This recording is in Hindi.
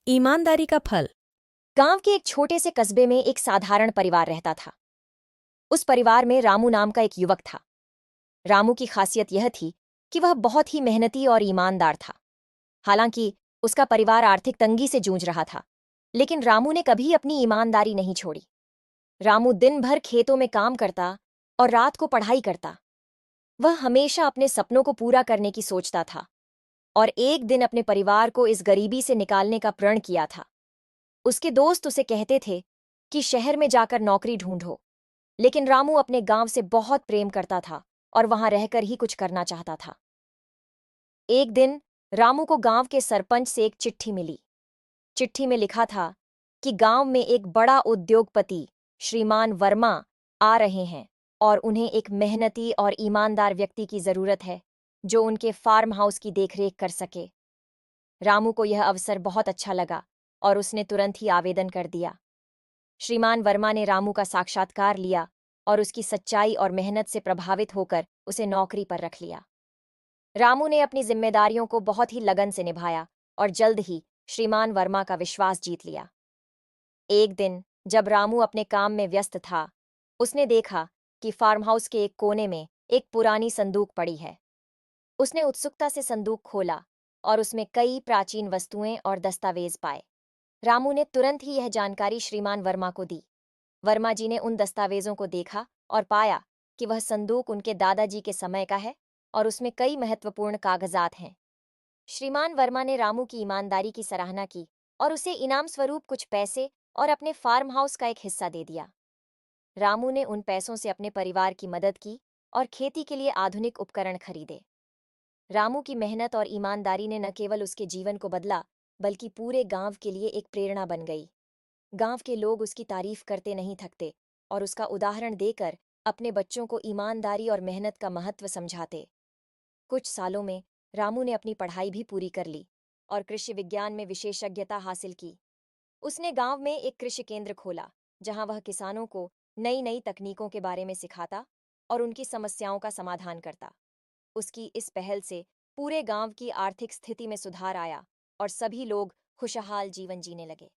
ईमानदारी का फल। गांव के एक छोटे से कस्बे में एक साधारण परिवार रहता था। उस परिवार में रामू नाम का एक युवक था। रामू की खासियत यह थी कि वह बहुत ही मेहनती और ईमानदार था। हालांकि उसका परिवार आर्थिक तंगी से जूझ रहा था, लेकिन रामू ने कभी अपनी ईमानदारी नहीं छोड़ी। रामू दिन भर खेतों में काम करता और रात को पढ़ाई करता। वह हमेशा अपने सपनों को पूरा करने की सोचता था और एक दिन अपने परिवार को इस गरीबी से निकालने का प्रण किया था। उसके दोस्त उसे कहते थे कि शहर में जाकर नौकरी ढूंढो, लेकिन रामू अपने गांव से बहुत प्रेम करता था और वहां रहकर ही कुछ करना चाहता था। एक दिन रामू को गांव के सरपंच से एक चिट्ठी मिली। चिट्ठी में लिखा था कि गांव में एक बड़ा उद्योगपति श्रीमान वर्मा आ रहे हैं और उन्हें एक मेहनती और ईमानदार व्यक्ति की जरूरत है जो उनके फार्म हाउस की देखरेख कर सके। रामू को यह अवसर बहुत अच्छा लगा और उसने तुरंत ही आवेदन कर दिया। श्रीमान वर्मा ने रामू का साक्षात्कार लिया और उसकी सच्चाई और मेहनत से प्रभावित होकर उसे नौकरी पर रख लिया। रामू ने अपनी जिम्मेदारियों को बहुत ही लगन से निभाया और जल्द ही श्रीमान वर्मा का विश्वास जीत लिया। एक दिन जब रामू अपने काम में व्यस्त था, उसने देखा कि फार्म हाउस के एक कोने में एक पुरानी संदूक पड़ी है। उसने उत्सुकता से संदूक खोला और उसमें कई प्राचीन वस्तुएं और दस्तावेज पाए। रामू ने तुरंत ही यह जानकारी श्रीमान वर्मा को दी। वर्मा जी ने उन दस्तावेजों को देखा और पाया कि वह संदूक उनके दादाजी के समय का है और उसमें कई महत्वपूर्ण कागजात हैं। श्रीमान वर्मा ने रामू की ईमानदारी की सराहना की और उसे इनाम स्वरूप कुछ पैसे और अपने फार्म हाउस का एक हिस्सा दे दिया। रामू ने उन पैसों से अपने परिवार की मदद की और खेती के लिए आधुनिक उपकरण खरीदे। रामू की मेहनत और ईमानदारी ने न केवल उसके जीवन को बदला, बल्कि पूरे गांव के लिए एक प्रेरणा बन गई। गांव के लोग उसकी तारीफ करते नहीं थकते और उसका उदाहरण देकर अपने बच्चों को ईमानदारी और मेहनत का महत्व समझाते। कुछ सालों में रामू ने अपनी पढ़ाई भी पूरी कर ली और कृषि विज्ञान में विशेषज्ञता हासिल की। उसने गांव में एक कृषि केंद्र खोला, जहां वह किसानों को नई नई तकनीकों के बारे में सिखाता और उनकी समस्याओं का समाधान करता। उसकी इस पहल से पूरे गांव की आर्थिक स्थिति में सुधार आया और सभी लोग खुशहाल जीवन जीने लगे।